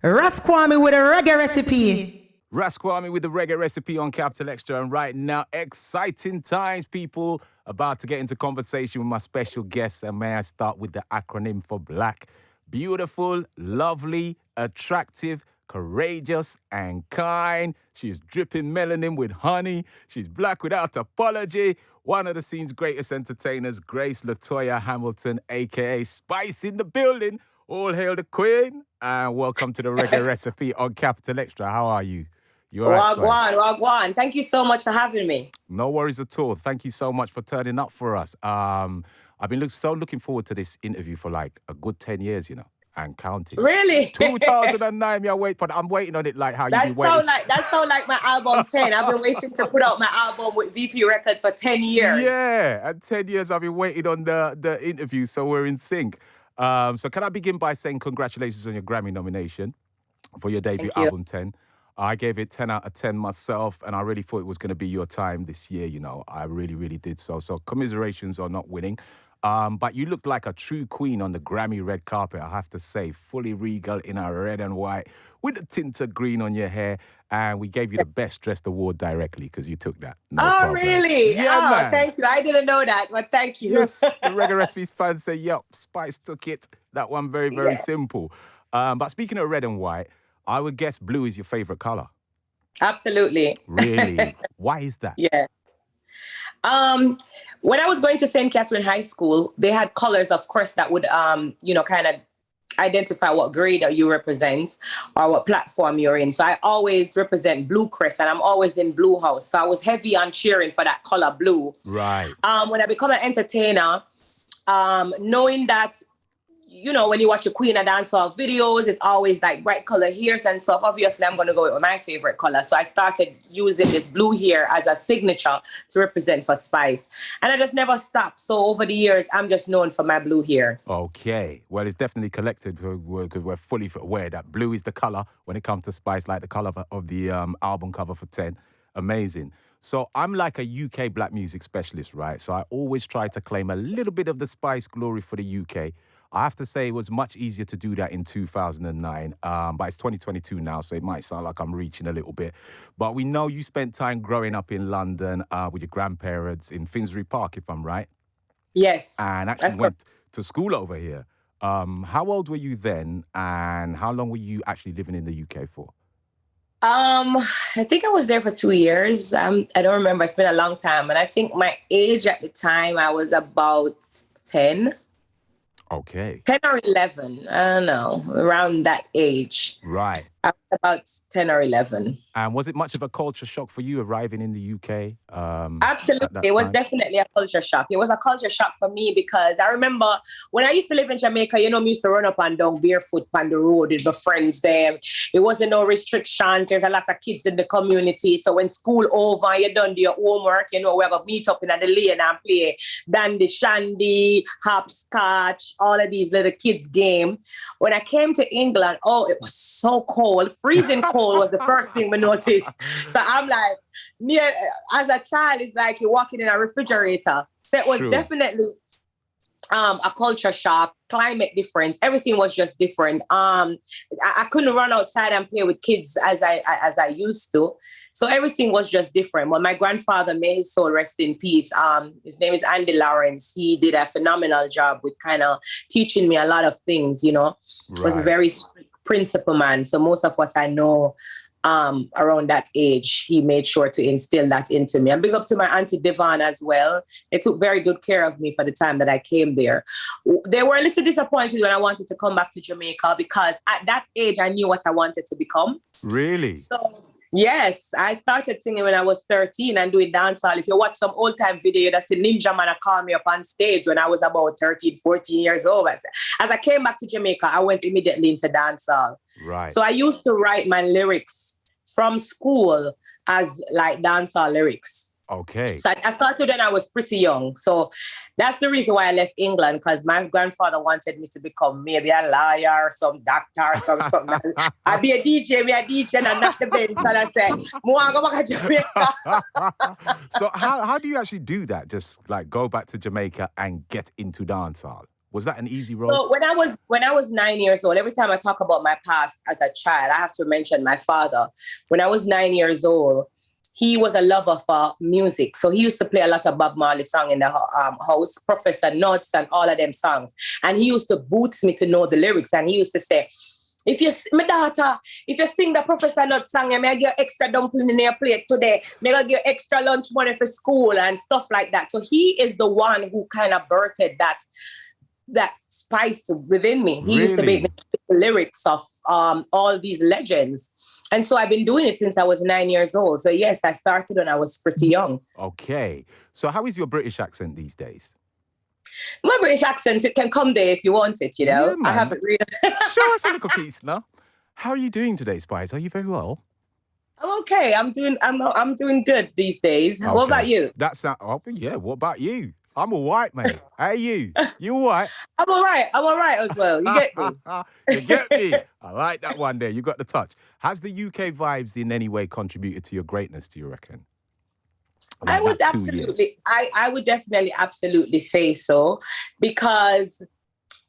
RASKWAME with a reggae recipe. RASKWAME with the reggae recipe on Capital Extra. And right now, exciting times, people. About to get into conversation with my special guest. And may I start with the acronym for BLACK. Beautiful, lovely, attractive, courageous, and kind. She's dripping melanin with honey. She's black without apology. One of the scene's greatest entertainers, Grace LaToya Hamilton, a.k.a. Spice in the building. All hail the Queen. And welcome to the reggae recipe on Capital Extra. How are you? You all right, Spice? Wagwan. Thank you so much for having me. No worries at all. Thank you so much for turning up for us. I've been looking forward to this interview for like a good 10 years, and counting. Really? 2009, I'm waiting on it like how you've been waiting. That sound like my album 10. I've been waiting to put out my album with VP Records for 10 years. Yeah, and 10 years I've been waiting on the interview, so we're in sync. So can I begin by saying congratulations on your Grammy nomination for your debut album 10. I gave it 10 out of 10 myself, and I really thought it was going to be your time this year, I really, really did so. So commiserations on not winning. But you looked like a true queen on the Grammy red carpet, I have to say. Fully regal in a red and white with a tint of green on your hair. And we gave you the Best Dressed Award directly because you took that. No problem. Really? Yeah, man. Thank you. I didn't know that, but thank you. Yes, the Reggae Recipes fans say, yep, Spice took it. That one very, very simple. But speaking of red and white, I would guess blue is your favorite color. Absolutely. Really? Why is that? Yeah. When I was going to St. Catherine High School, they had colors, of course, that would, kind of identify what grade you represent or what platform you're in. So I always represent Blue Crest, and I'm always in Blue House. So I was heavy on cheering for that color blue. Right. When I become an entertainer, knowing that, when you watch your Queen of Dancehall videos, it's always like bright color hairs and stuff. Obviously, I'm going to go with my favorite color. So I started using this blue hair as a signature to represent for Spice. And I just never stopped. So over the years, I'm just known for my blue hair. Okay. Well, it's definitely collected because we're fully aware that blue is the color when it comes to Spice, like the color of the album cover for 10. Amazing. So I'm like a UK black music specialist, right? So I always try to claim a little bit of the Spice glory for the UK. I have to say it was much easier to do that in 2009, but it's 2022 now, so it might sound like I'm reaching a little bit. But we know you spent time growing up in London with your grandparents in Finsbury Park, if I'm right. Yes. And actually went to school over here. How old were you then, and how long were you actually living in the UK for? I think I was there for 2 years. I don't remember. It's been a long time. And I think my age at the time, I was about 10. Okay. 10 or 11. I don't know. Around that age. Right. I was about 10 or 11. And was it much of a culture shock for you arriving in the UK? Absolutely. It was definitely a culture shock. It was a culture shock for me because I remember when I used to live in Jamaica, we used to run up and down barefoot on the road with my friends there. It wasn't no restrictions. There's a lot of kids in the community. So when school over, you done your homework, we have a meet up in the lane and play dandy shandy, hopscotch, all of these little kids game. When I came to England, it was so cold. Freezing cold was the first thing we noticed. So I'm like, as a child, it's like you're walking in a refrigerator. So it was definitely a culture shock, climate difference. Everything was just different. I couldn't run outside and play with kids as I used to. So everything was just different. When my grandfather, may his soul rest in peace, his name is Andy Lawrence. He did a phenomenal job with kind of teaching me a lot of things, Right. Was a very strict principal man. So most of what I know around that age, he made sure to instill that into me. And big up to my auntie Devon as well. They took very good care of me for the time that I came there. They were a little disappointed when I wanted to come back to Jamaica because at that age, I knew what I wanted to become. Really? So yes, I started singing when I was 13 and doing dancehall. If you watch some old time video, that's a Ninja Man called me up on stage when I was about 13, 14 years old. As I came back to Jamaica, I went immediately into dancehall. Right. So I used to write my lyrics from school as like dancehall lyrics. Okay. So I started when I was pretty young. So that's the reason why I left England, because my grandfather wanted me to become maybe a lawyer or some doctor or something. I'd be a DJ, and not the bench. And I said, "Mo go back to Jamaica." So how do you actually do that? Just like go back to Jamaica and get into dancehall? Was that an easy road? So when I was 9 years old, every time I talk about my past as a child, I have to mention my father. When I was 9 years old, he was a lover for music. So he used to play a lot of Bob Marley song in the house, Professor Nuts and all of them songs. And he used to boots me to know the lyrics. And he used to say, my daughter, if you sing the Professor Nuts song, I may give you extra dumpling in your plate today. May I give you extra lunch money for school and stuff like that. So he is the one who kind of birthed that spice within me. He used to make me the lyrics of all these legends. And so I've been doing it since I was 9 years old. So yes, I started when I was pretty young. Okay. So how is your British accent these days? My British accent, it can come there if you want it, you know. Yeah, I haven't really... Show us a little piece now. How are you doing today, Spice? Are you very well? I'm okay. I'm doing good these days. Okay. What about you? What about you? I'm all right, mate. Hey, you? You all right? I'm all right as well. You get me? You get me? I like that one there. You got the touch. Has the UK vibes in any way contributed to your greatness, do you reckon? I would absolutely. I would definitely absolutely say so, because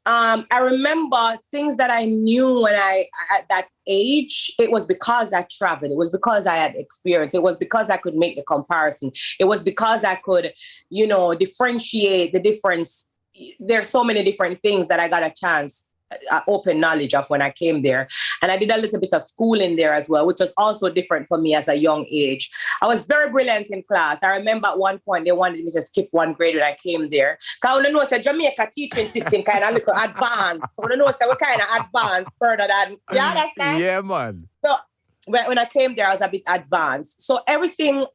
I remember things that I knew when at that age. It was because I traveled. It was because I had experience. It was because I could make the comparison. It was because I could, differentiate the difference. There's so many different things that I got a chance, open knowledge of when I came there. And I did a little bit of schooling there as well, which was also different for me as a young age. I was very brilliant in class. I remember at one point they wanted me to skip one grade when I came there. Because I know Jamaica teaching system kind of a little advanced. So I know we're kind of advanced further than, you understand? Yeah, man. So when I came there, I was a bit advanced. So everything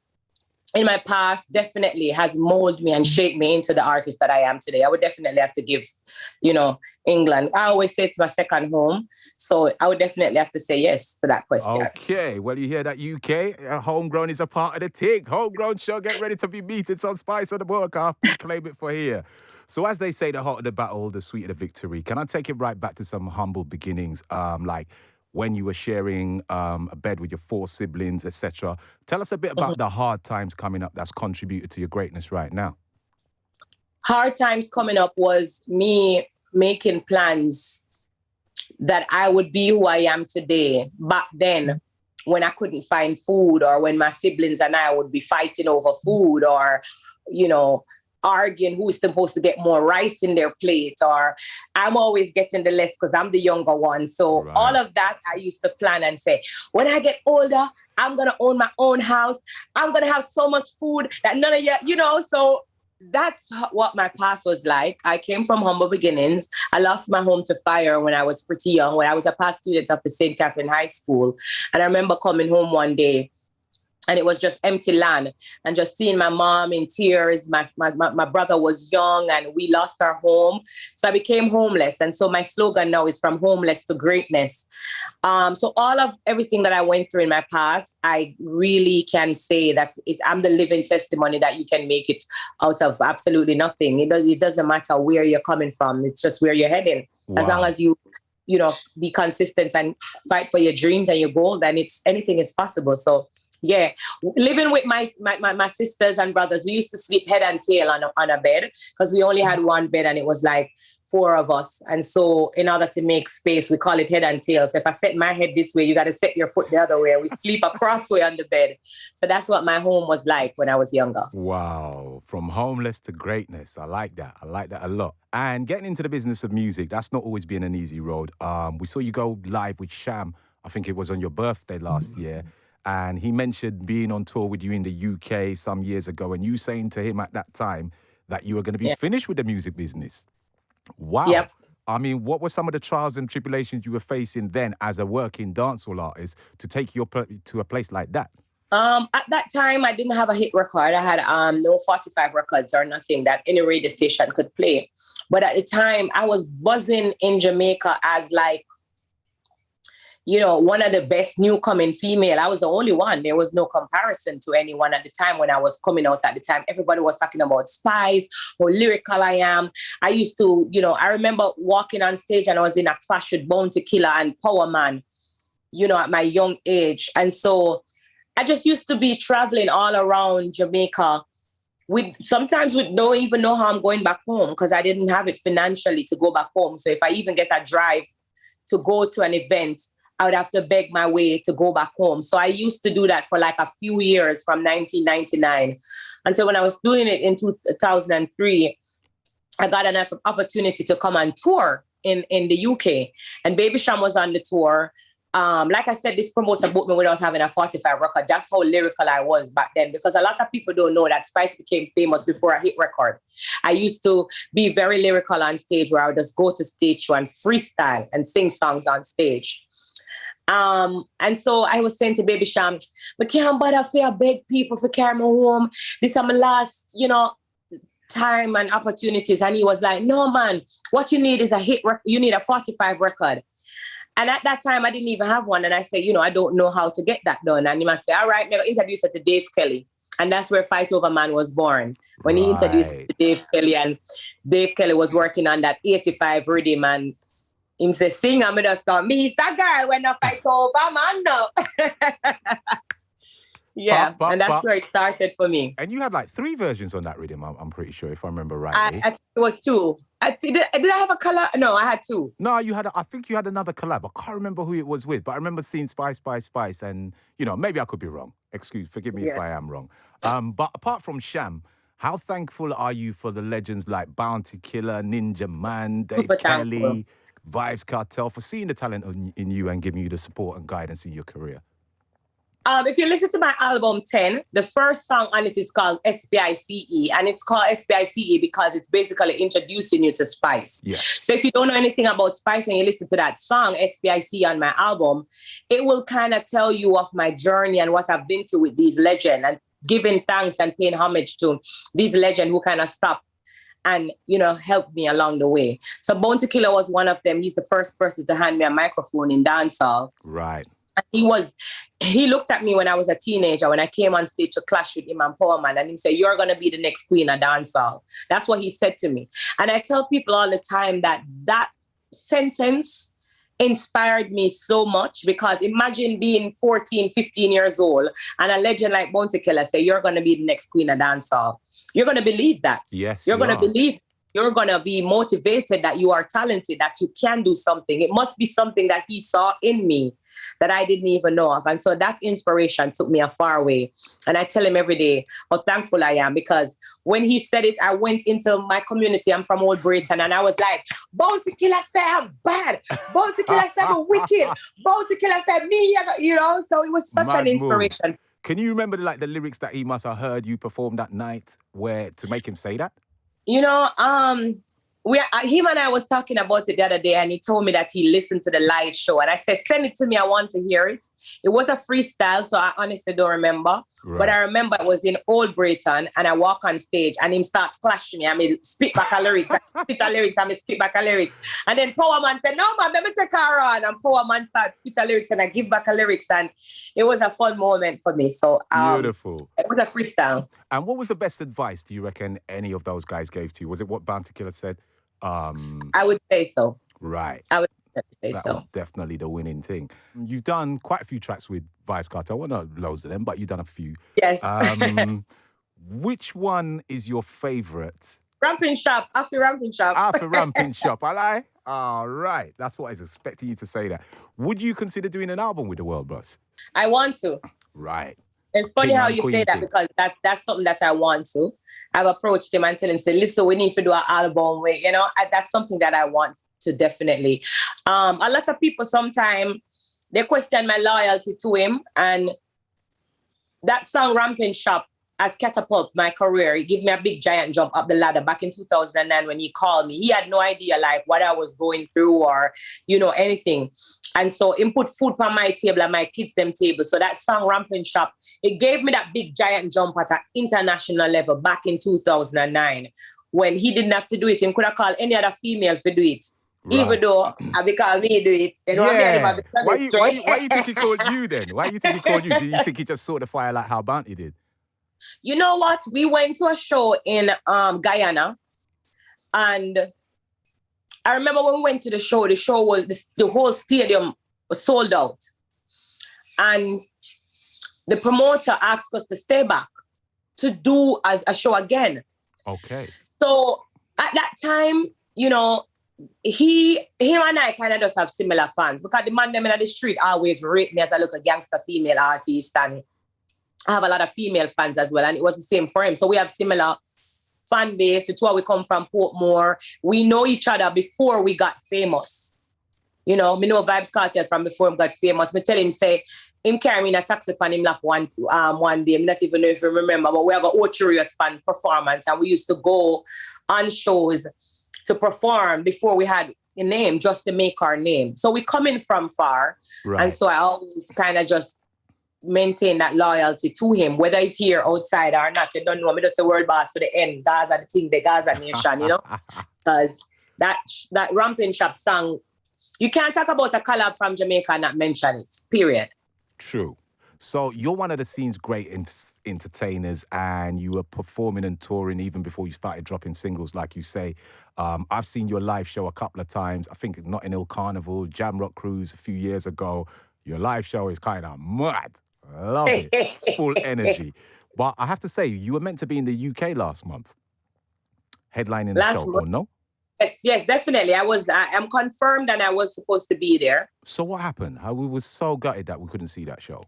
in my past definitely has molded me and shaped me into the artist that I am today. I would definitely have to give, England. I always say it's my second home. So I would definitely have to say yes to that question. Okay. Well, you hear that, UK? Homegrown is a part of the tick. Homegrown show. Get ready to be beaten. Some Spice on the broadcast. Claim it for here. So as they say, the hotter the battle, the sweeter the victory. Can I take it right back to some humble beginnings? Like when you were sharing a bed with your 4 siblings, etc. Tell us a bit about the hard times coming up that's contributed to your greatness right now. Hard times coming up was me making plans that I would be who I am today. Back then, when I couldn't find food, or when my siblings and I would be fighting over food, or, arguing who's supposed to get more rice in their plate, or I'm always getting the less because I'm the younger one. So all of that I used to plan and say, when I get older, I'm going to own my own house. I'm going to have so much food that none of you, so that's what my past was like. I came from humble beginnings. I lost my home to fire when I was pretty young, when I was a past student of the St. Catherine High School. And I remember coming home one day, and it was just empty land, and just seeing my mom in tears. My brother was young, and we lost our home. So I became homeless. And so my slogan now is from homeless to greatness. So all of everything that I went through in my past, I really can say that I'm the living testimony that you can make it out of absolutely nothing. It doesn't matter where you're coming from. It's just where you're heading. Wow. As long as you be consistent and fight for your dreams and your goal, then anything is possible. So yeah, living with my sisters and brothers, we used to sleep head and tail on a bed, because we only had one bed and it was like 4 of us. And so in order to make space, we call it head and tail. So if I set my head this way, you got to set your foot the other way. We sleep across way on the bed. So that's what my home was like when I was younger. Wow. From homeless to greatness. I like that. I like that a lot. And getting into the business of music, that's not always been an easy road. We saw you go live with Sham. I think it was on your birthday last year. And he mentioned being on tour with you in the UK some years ago, and you saying to him at that time that you were going to be finished with the music business. Wow. Yep. I mean, what were some of the trials and tribulations you were facing then as a working dancehall artist to take you to a place like that? At that time, I didn't have a hit record. I had no 45 records or nothing that any radio station could play. But at the time, I was buzzing in Jamaica as like, one of the best newcoming female. I was the only one. There was no comparison to anyone at the time when I was coming out at the time. Everybody was talking about Spice, how lyrical I am. I used to, I remember walking on stage and I was in a clash with Bounty Killer and Power Man, at my young age. And so I just used to be traveling all around Jamaica sometimes we don't even know how I'm going back home because I didn't have it financially to go back home. So if I even get a drive to go to an event, I would have to beg my way to go back home. So I used to do that for like a few years from 1999 until when I was doing it in 2003, I got an opportunity to come on tour in the UK. And Baby Sham was on the tour. Like I said, this promoter booked me when I was having a 45 record. That's how lyrical I was back then, because a lot of people don't know that Spice became famous before a hit record. I used to be very lyrical on stage, where I would just go to stage show and freestyle and sing songs on stage. And so I was saying to Baby Sham, I can't bother for beg people for carry me home. This is my last, time and opportunities. And he was like, no, man, what you need is a hit record. You need a 45 record. And at that time, I didn't even have one. And I said, I don't know how to get that done. And he must say, all right, I'm going to introduce it to Dave Kelly. And that's where Fight Over Man was born. When he introduced me to Dave Kelly, and Dave Kelly was working on that 85 rhythm, and him say, sing, I'm just going, me is a girl when I fight over man, no. Yeah, and that's where it started for me. And you had like 3 versions on that rhythm, I'm pretty sure, if I remember rightly. I think it was 2. Did I have a collab? No, I had 2. No, I think you had another collab. I can't remember who it was with, but I remember seeing Spice, and, maybe I could be wrong. Forgive me if I am wrong. But apart from Sham, how thankful are you for the legends like Bounty Killer, Ninja Man, Dave Kelly, Vibes Cartel, for seeing the talent in you and giving you the support and guidance in your career? If you listen to my album 10, the first song on it is called SPICE, and it's called SPICE because it's basically introducing you to Spice. Yes. So if you don't know anything about Spice and you listen to that song, SPICE, on my album, it will kind of tell you of my journey and what I've been through with these legends, and giving thanks and paying homage to these legends who kind of stopped and, helped me along the way. So Bounty Killer was one of them. He's the first person to hand me a microphone in dancehall. Right. He looked at me when I was a teenager, when I came on stage to clash with him and Power Man, and he said, you're going to be the next queen of dancehall. That's what he said to me. And I tell people all the time that sentence inspired me so much, because imagine being 14, 15 years old and a legend like Bounty Killer say, you're going to be the next queen of dancehall. You're going to believe that. Yes, you're going to believe. You're going to be motivated that you are talented, that you can do something. It must be something that he saw in me that I didn't even know of. And so that inspiration took me a far way. And I tell him every day how thankful I am, because when he said it, I went into my community. I'm from Old Britain, and I was like, Bounty Killer said I'm bad. Bounty Killer said I'm wicked. Bounty Killer said me, so it was such an inspiration. Move. Can you remember the lyrics that he must have heard you perform that night to make him say that? Him and I was talking about it the other day, and he told me that he listened to the live show, and I said, send it to me. I want to hear it. It was a freestyle, so I honestly don't remember. Right. But I remember it was in Old Britain, and I walk on stage, and him start clashing me. I mean, spit back a lyrics, spit back a lyrics. And then Power Man said, no, man, let me take her on. And Power Man started spit a lyrics, and I give back a lyrics, and it was a fun moment for me. So beautiful. It was a freestyle. And what was the best advice, do you reckon, any of those guys gave to you? Was it what Bounty Killer said? I would say so. Right. I would say that so. was definitely the winning thing. You've done quite a few tracks with Vibes Cartel. Well, not loads of them, but you've done a few. Yes. Which one is your favorite? Ramping Shop. After Ramping Shop. After Ramping Shop. I lie. All right. That's what I was expecting you to say that. Would you consider doing an album with the World Boss? I want to. Right. It's funny how you say that, because that's something that I want to. I've approached him and tell him, say, listen, we need to do an album with, that's something that I want to definitely. A lot of people sometimes, they question my loyalty to him, and that song Ramping Shop has catapulted my career. He gave me a big giant jump up the ladder back in 2009 when he called me. He had no idea what I was going through or, anything. And so he put food on my table and my kids' them table. So that song Ramping Shop, it gave me that big giant jump at an international level back in 2009 when he didn't have to do it. He could have called any other female to do it. Right. Even though I call me do it. Why you think he called you then? Why you think he called you? Do you think he just saw the fire like how Bounty did? You know what? We went to a show in Guyana, and I remember when we went to the show was the whole stadium was sold out, and the promoter asked us to stay back to do a show again. Okay. So at that time, you know, him and I kind of just have similar fans because the man them in the street always rate me as a little gangster female artist, and I have a lot of female fans as well, and it was the same for him. So we have similar fan base. The two of we come from Portmore. We know each other before we got famous. You know, me know Vybz Kartel from before him got famous. Me tell him, say, him carry me in a taxi pan him lap one day. I'm not even know if you remember, but we have an Ocherio span performance, and we used to go on shows to perform before we had a name, just to make our name. So we come in from far. Right. And so I always kind of just maintain that loyalty to him, whether it's here, outside, or not. You don't know. I'm just a world boss to the end. Gaza the thing, the Gaza nation, you know? Because that Ramping Shop song, you can't talk about a collab from Jamaica and not mention it, period. True. So you're one of the scene's great entertainers, and you were performing and touring even before you started dropping singles, like you say. I've seen your live show a couple of times. I think Notting Hill Carnival, Jam Rock Cruise a few years ago. Your live show is kind of mad. Love it. Full energy. But I have to say, you were meant to be in the UK last month, headlining the show, or no? Yes, definitely. I'm confirmed, and I was supposed to be there. So what happened? We were so gutted that we couldn't see that show.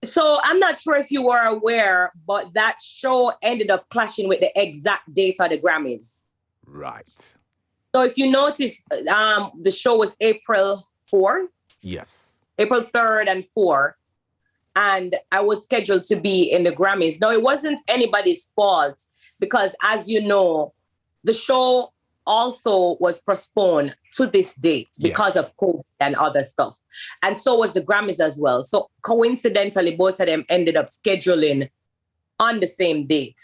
So I'm not sure if you were aware, but that show ended up clashing with the exact date of the Grammys. Right. So if you notice, the show was April 4. Yes. April 3rd and 4. And I was scheduled to be in the Grammys. Now, it wasn't anybody's fault because, as you know, the show also was postponed to this date because of COVID and other stuff. And so was the Grammys as well. So coincidentally, both of them ended up scheduling on the same date.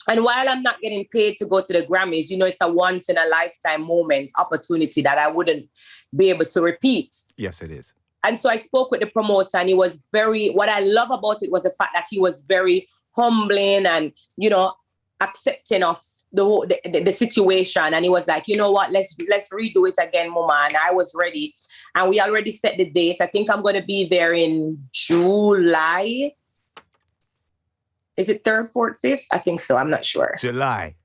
And while I'm not getting paid to go to the Grammys, you know, it's a once in a lifetime moment opportunity that I wouldn't be able to repeat. Yes, it is. And so I spoke with the promoter, and he was what I love about it was the fact that he was very humbling and, you know, accepting of the situation. And he was like, you know what, let's redo it again, Mama. And I was ready. And we already set the date. I think I'm going to be there in July. Is it 3rd, 4th, 5th? I think so. I'm not sure. July.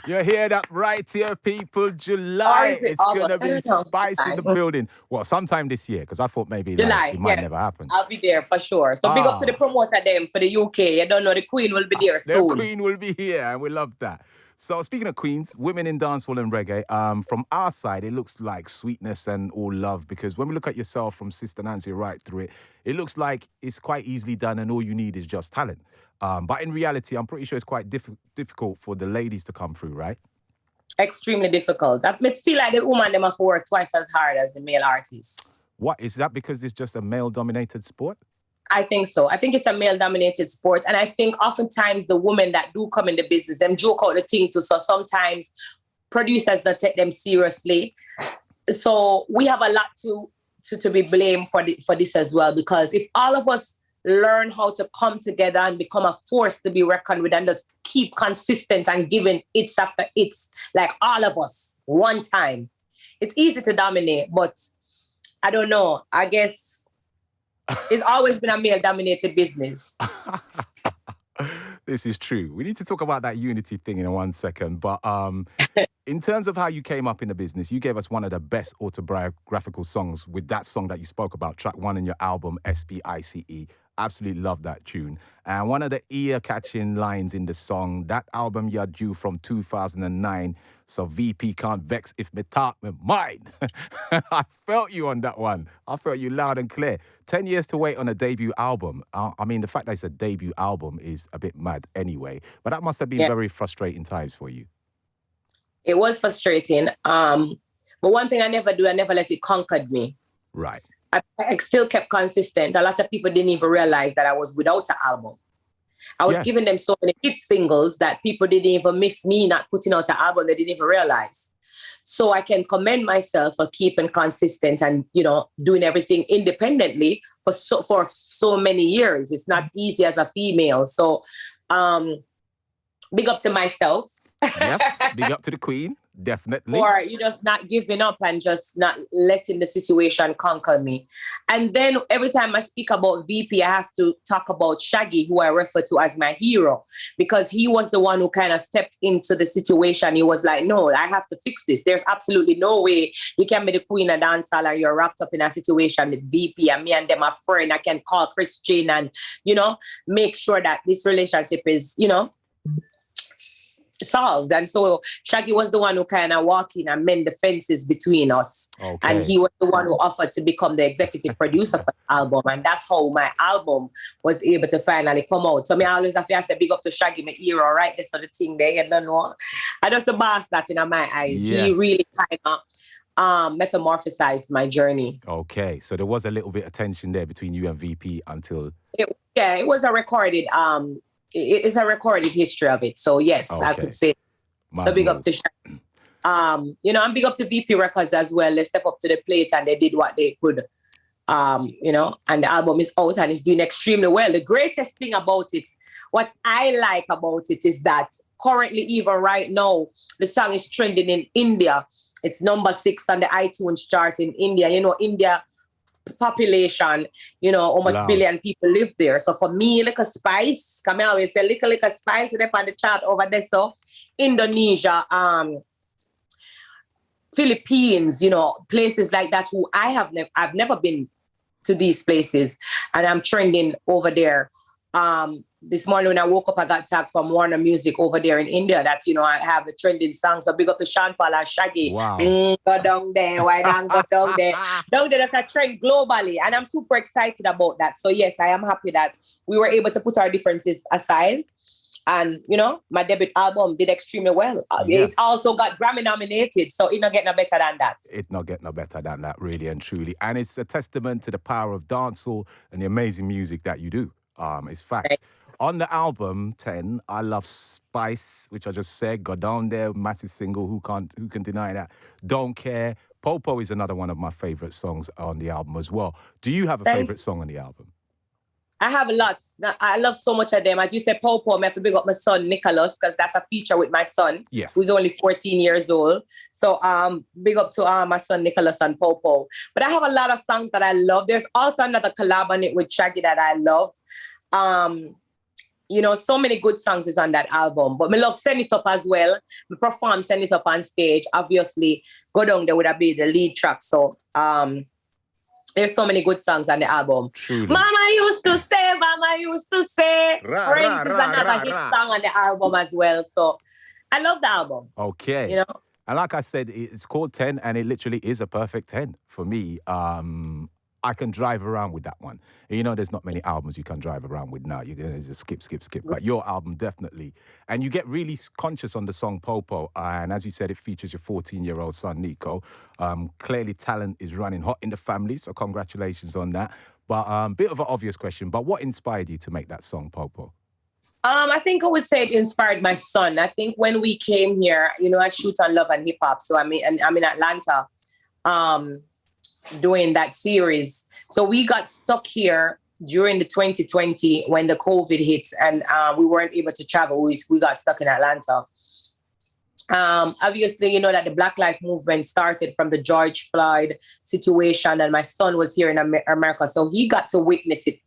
You hear that right here, people? July. It's going to be spice in the building. Well, sometime this year, because I thought maybe July, it might never happen. I'll be there for sure. So big up to the promoter them for the UK. You don't know, the Queen will be there soon. The Queen will be here, and we love that. So speaking of queens, women in dancehall and reggae, from our side, it looks like sweetness and all love, because when we look at yourself from Sister Nancy right through it, it looks like it's quite easily done and all you need is just talent. But in reality, I'm pretty sure it's quite difficult for the ladies to come through, right? Extremely difficult. I feel like the woman them have to work twice as hard as the male artists. What, is that because it's just a male-dominated sport? I think so. I think it's a male-dominated sport. And I think oftentimes the women that do come in the business, them joke out the thing too. So sometimes producers don't take them seriously. So we have a lot to be blamed for this as well. Because if all of us learn how to come together and become a force to be reckoned with and just keep consistent and giving hits after hits, like all of us, one time, it's easy to dominate. But I don't know. I guess it's always been a male-dominated business. This is true. We need to talk about that unity thing in 1 second. But in terms of how you came up in the business, you gave us one of the best autobiographical songs with that song that you spoke about, track 1 in your album, SPICE. Absolutely love that tune. And one of the ear-catching lines in the song, that album you're due from 2009, so VP can't vex if me talk me mind. I felt you on that one. I felt you loud and clear. 10 years to wait on a debut album. I mean, the fact that it's a debut album is a bit mad anyway, but that must have been very frustrating times for you. It was frustrating. But one thing I never let it conquer me. Right. I still kept consistent. A lot of people didn't even realize that I was without an album. I was giving them so many hit singles that people didn't even miss me not putting out an album. They didn't even realize. So I can commend myself for keeping consistent and, you know, doing everything independently for so many years. It's not easy as a female. So big up to myself Yes, big up to the Queen, definitely. For you just not giving up and just not letting the situation conquer me. And then every time I speak about VP, I have to talk about Shaggy, who I refer to as my hero, because he was the one who kind of stepped into the situation. He was like, no, I have to fix this. There's absolutely no way you can be the queen of dancehall and you're wrapped up in a situation with VP and me and them are friend. I can call Christian and, make sure that this relationship is, solved. And so Shaggy was the one who kind of walked in and mend the fences between us. Okay. And he was the one who offered to become the executive producer for the album. And that's how my album was able to finally come out. So me always have to say big up to Shaggy, my hero, right? This sort of thing there, you don't know. I just the boss that in my eyes. Yes. He really kind of metamorphosized my journey. Okay. So there was a little bit of tension there between you and VP until... It was a recorded... It is a recorded history of it. So yes, okay. I could say big up to Shaggy. I'm big up to VP Records as well. They step up to the plate and they did what they could. And the album is out and it's doing extremely well. The greatest thing about it, what I like about it is that currently, even right now, the song is trending in India. It's number 6 on the iTunes chart in India. India population, how much billion people live there. So for me, like a spice, come here, we say little spice up on the chart over there. So Indonesia, Philippines, places like that who I've never been to these places and I'm trending over there. This morning when I woke up, I got tagged from Warner Music over there in India that, I have the trending songs. So big up to Sean Paul and Shaggy. Wow. Go down there. Why don't go down there? Down there, that's a trend globally. And I'm super excited about that. So yes, I am happy that we were able to put our differences aside. And, my debut album did extremely well. Yes. It also got Grammy nominated. So it not get no better than that. It not get no better than that, really and truly. And it's a testament to the power of dancehall and the amazing music that you do. It's facts. Right. On the album 10, I love Spice, which I just said. Go Down There, massive single. Who can deny that? Don't Care. Popo is another one of my favorite songs on the album as well. Do you have a favorite song on the album? I have lots. I love so much of them. As you said, Popo, I have to big up my son, Nicholas, because that's a feature with my son, yes, who's only 14 years old. So big up to my son, Nicholas and Popo. But I have a lot of songs that I love. There's also another collab on it with Shaggy that I love. So many good songs is on that album. But me love Send It Up as well. We perform Send It Up on stage. Obviously, Go Down There would have been the lead track. So there's so many good songs on the album. Truly. Mama used to say. Friends is another hit song on the album as well. So I love the album. Okay. And like I said, it's called 10 and it literally is a perfect 10 for me. I can drive around with that one. There's not many albums you can drive around with now. You're going to just skip. But your album, definitely. And you get really conscious on the song Popo. And as you said, it features your 14-year-old son, Nico. Clearly, talent is running hot in the family, so congratulations on that. But bit of an obvious question, but what inspired you to make that song, Popo? I think I would say it inspired my son. I think when we came here, I shoot on Love and Hip Hop. So I'm in Atlanta. Doing that series. So we got stuck here during the 2020 when the COVID hit and we weren't able to travel. We got stuck in Atlanta. Obviously, that the Black Lives Movement started from the George Floyd situation and my son was here in America. So he got to witness it,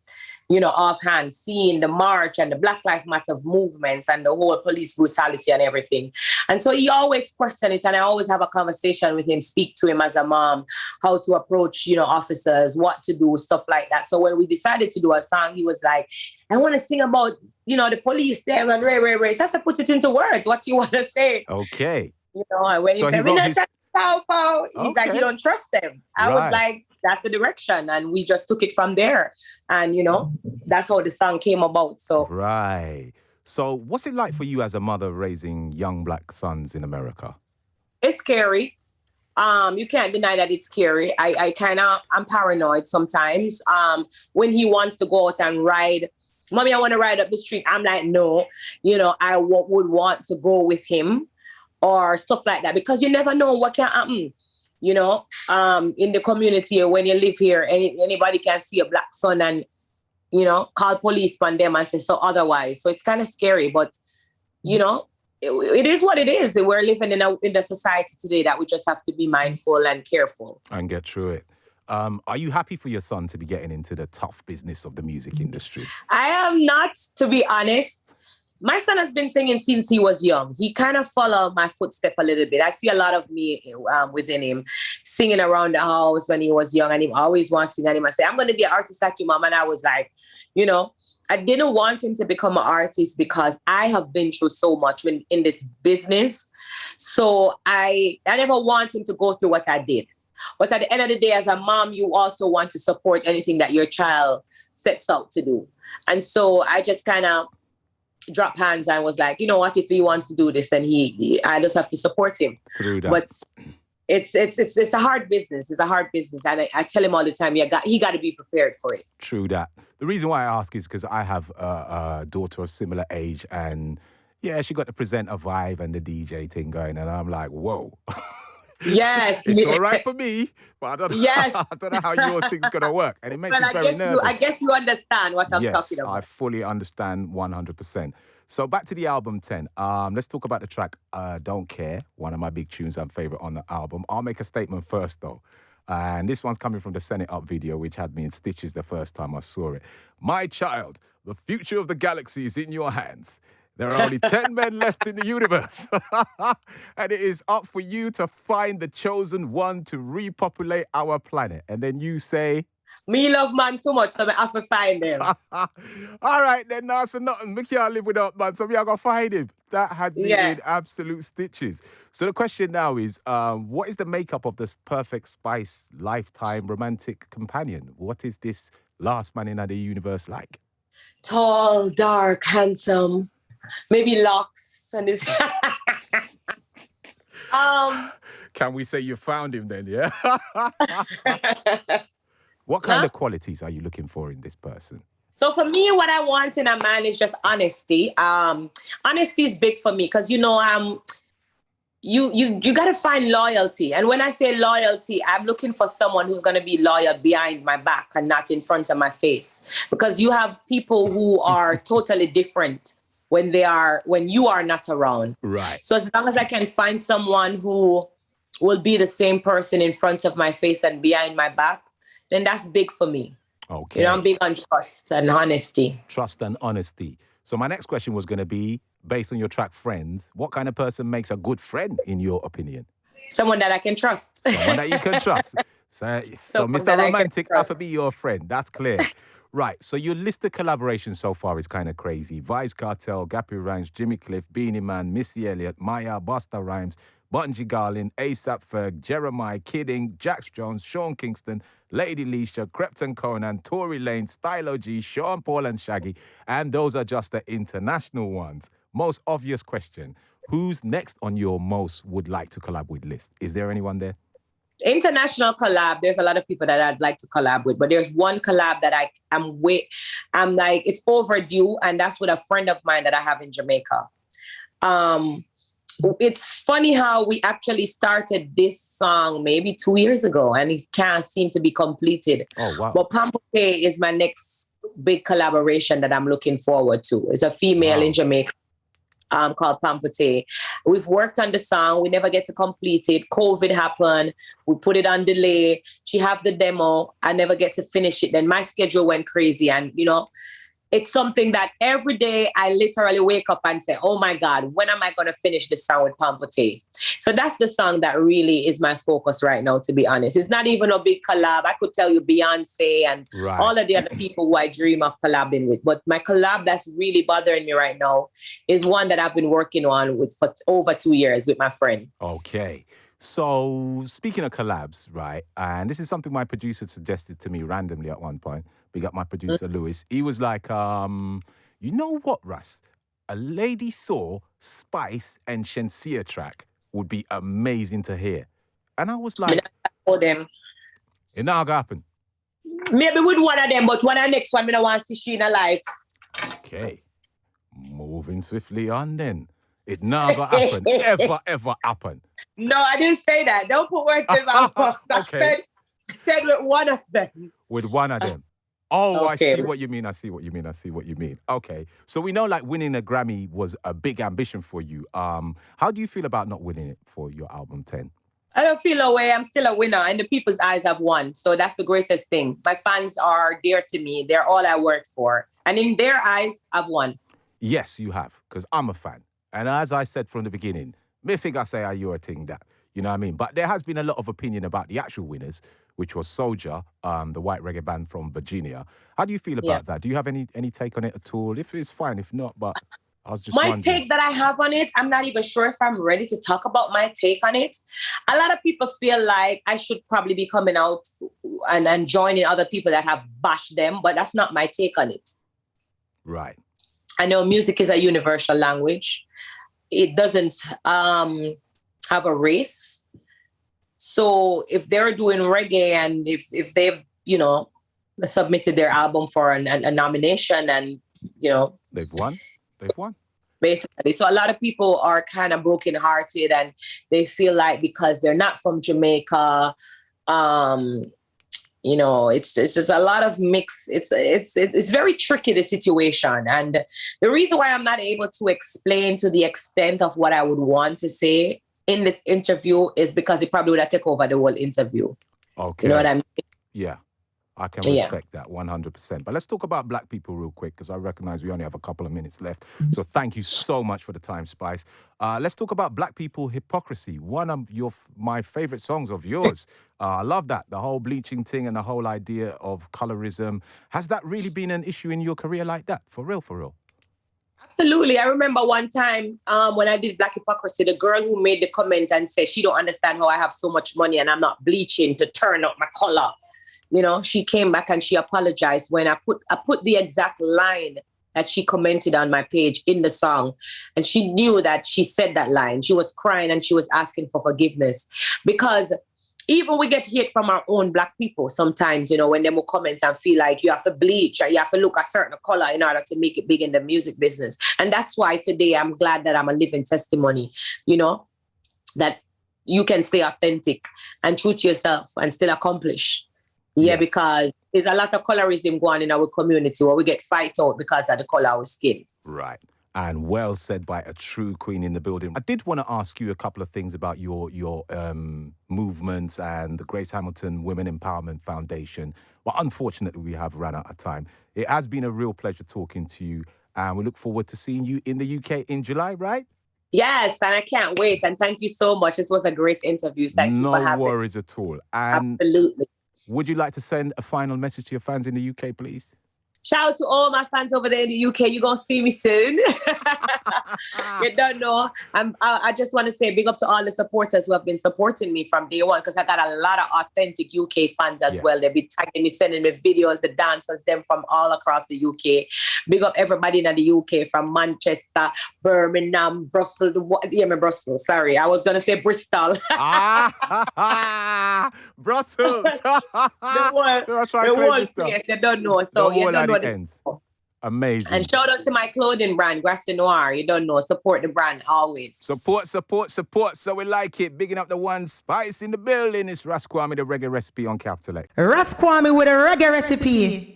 offhand, seeing the march and the Black Lives Matter movements and the whole police brutality and everything. And so he always questioned it. And I always have a conversation with him, speak to him as a mom, how to approach, officers, what to do, stuff like that. So when we decided to do a song, he was like, I want to sing about, the police there and Ray. So I said, put it into words. What do you want to say? Okay. And when so he said, we're not trying to pow, he's like, you don't trust them. I was like, that's the direction. And we just took it from there. And, that's how the song came about. So right. So what's it like for you as a mother raising young Black sons in America? It's scary. You can't deny that it's scary. I'm paranoid sometimes. When he wants to go out and ride, Mommy, I want to ride up the street. I'm like, no, I would want to go with him or stuff like that because you never know what can happen. In the community when you live here, anybody can see a Black son and, call police on them and say so otherwise. So it's kind of scary, but, it is what it is. We're living in a society today that we just have to be mindful and careful. And get through it. Are you happy for your son to be getting into the tough business of the music industry? I am not, to be honest. My son has been singing since he was young. He kind of followed my footstep a little bit. I see a lot of me within him, singing around the house when he was young, and he always wants to sing. And he must say, "I'm going to be an artist like you, Mom." And I was like, I didn't want him to become an artist because I have been through so much in this business. So I never want him to go through what I did. But at the end of the day, as a mom, you also want to support anything that your child sets out to do. And so I just kind of dropped hands and was like, you know what, if he wants to do this, then I just have to support him. Through that. But it's a hard business. It's a hard business. And I tell him all the time, he got to be prepared for it. True that. The reason why I ask is because I have a daughter of similar age, and yeah, she got to present a vibe and the DJ thing going, and I'm like, whoa. Yes. It's all right for me, but I don't know, I don't know how your thing's going to work. And it makes me very nervous. I guess you understand what I'm talking about. Yes, I fully understand 100%. So back to the album 10. Let's talk about the track Don't Care, one of my big tunes and favorite on the album. I'll make a statement first, though. And this one's coming from the Send It Up video, which had me in stitches the first time I saw it. My child, the future of the galaxy is in your hands. There are only 10 men left in the universe. And it is up for you to find the chosen one to repopulate our planet. And then you say... Me love man too much, so I have to find him. All right, then, now, so nothing. We can't live without man, so we are going to find him. That had me in absolute stitches. So the question now is, what is the makeup of this perfect spice, lifetime romantic companion? What is this last man in the universe like? Tall, dark, handsome. Maybe locks and his. Can we say you found him then? Yeah. What kind of qualities are you looking for in this person? So for me, what I want in a man is just honesty. Honesty is big for me because you got to find loyalty. And when I say loyalty, I'm looking for someone who's going to be loyal behind my back and not in front of my face. Because you have people who are totally different when you are not around. Right. So as long as I can find someone who will be the same person in front of my face and behind my back, then that's big for me. Okay. I'm big on trust and honesty. Trust and honesty. So my next question was going to be, based on your track Friends, what kind of person makes a good friend in your opinion? Someone that I can trust. Someone that you can trust. So Mr. Romantic, I have to be your friend. That's clear. Right, so your list of collaborations so far is kind of crazy. Vibes Cartel, Gappy Rhymes, Jimmy Cliff, Beanie Man, Missy Elliott, Maya, Busta Rhymes, Bungie Garlin, ASAP Ferg, Jeremiah, Kidding, Jax Jones, Sean Kingston, Lady Leisha, Crepton Conan, Tory Lane, Stylo G, Sean Paul and Shaggy. And those are just the international ones. Most obvious question, who's next on your most would like to collab with list? Is there anyone there? International collab, there's a lot of people that I'd like to collab with, but there's one collab that I'm like, it's overdue, and that's with a friend of mine that I have in Jamaica. It's funny how we actually started this song maybe 2 years ago, and it can't seem to be completed. Oh, wow. But Pampote is my next big collaboration that I'm looking forward to. It's a female in Jamaica. Called Pampote. We've worked on the song. We never get to complete it. COVID happened. We put it on delay. She have the demo. I never get to finish it. Then my schedule went crazy. And, it's something that every day I literally wake up and say, oh my God, when am I going to finish this song with Pampote? So that's the song that really is my focus right now, to be honest. It's not even a big collab. I could tell you Beyonce and all of the other people who I dream of collabing with. But my collab that's really bothering me right now is one that I've been working on for over 2 years with my friend. Okay. So speaking of collabs, right, and this is something my producer suggested to me randomly at one point. Big up my producer, Lewis. He was like, you know what, Russ? A Lady Saw, Spice and Shensia track would be amazing to hear. And I was like, them. It now gonna happen. Maybe with one of them, but one of the next one, I don't want to see she in her life. Okay. Moving swiftly on then. It never happened. Ever happen. No, I didn't say that. Don't put words in my mouth. Okay. I said with one of them. With one of them. Oh, I Okay. see what you mean. I see what you mean. I see what you mean. Okay. So we know like winning a Grammy was a big ambition for you. How do you feel about not winning it for your album 10? I don't feel no way. I'm still a winner. In the people's eyes, I've won. So that's the greatest thing. My fans are dear to me. They're all I work for. And in their eyes, I've won. Yes, you have, because I'm a fan. And as I said from the beginning, me think I say are you a thing that, you know what I mean? But there has been a lot of opinion about the actual winners, which was Soulja, the white reggae band from Virginia. How do you feel about that? Do you have any take on it at all? If it's fine, if not, but I was just wondering. Take that I have on it, I'm not even sure if I'm ready to talk about my take on it. A lot of people feel like I should probably be coming out and joining other people that have bashed them, but that's not my take on it. Right. I know music is a universal language. It doesn't have a race. So if they're doing reggae and if they've, submitted their album for a nomination and, They've won. Basically. So a lot of people are kind of brokenhearted and they feel like because they're not from Jamaica, it's just a lot of mix. It's very tricky, the situation. And the reason why I'm not able to explain to the extent of what I would want to say in this interview is because it probably would have taken over the whole interview. Okay. You know what I mean? Yeah. I can respect that 100%. But let's talk about black people real quick because I recognize we only have a couple of minutes left. So thank you so much for the time, Spice. Let's talk about black people hypocrisy. One of my favorite songs of yours. I love that. The whole bleaching thing and the whole idea of colorism. Has that really been an issue in your career like that? For real, for real? Absolutely. I remember one time when I did Black Hypocrisy, the girl who made the comment and said she don't understand how I have so much money and I'm not bleaching to turn up my color. She came back and she apologized when I put the exact line that she commented on my page in the song. And she knew that she said that line. She was crying and she was asking for forgiveness. Because even we get hate from our own black people sometimes, when they will comment and feel like you have to bleach or you have to look a certain color in order to make it big in the music business. And that's why today I'm glad that I'm a living testimony, that you can stay authentic and true to yourself and still accomplish. Yeah, yes. Because there's a lot of colorism going on in our community where we get fight out because of the color of our skin. Right. And well said by a true queen in the building. I did want to ask you a couple of things about your movements and the Grace Hamilton Women Empowerment Foundation. But unfortunately, we have run out of time. It has been a real pleasure talking to you. And we look forward to seeing you in the UK in July, right? Yes, and I can't wait. And thank you so much. This was a great interview. Thank you for having me. No worries at all. And absolutely. Would you like to send a final message to your fans in the UK, please? Shout out to all my fans over there in the UK. You're going to see me soon. You don't know. I just want to say big up to all the supporters who have been supporting me from day one because I got a lot of authentic UK fans as well. They've been tagging me, sending me videos, the dancers, them from all across the UK. Big up everybody in the UK from Manchester, Birmingham, Brussels. Brussels. Sorry, I was going to say Bristol. Brussels. the one place you don't know. So you don't know. Ends. Amazing. And shout out to my clothing brand, Grassy Noir. You don't know. Support the brand always. Support. So we like it. Bigging up the one Spice in the building. It's RASKWAME, the reggae recipe on Capital X. RASKWAME with a reggae recipe.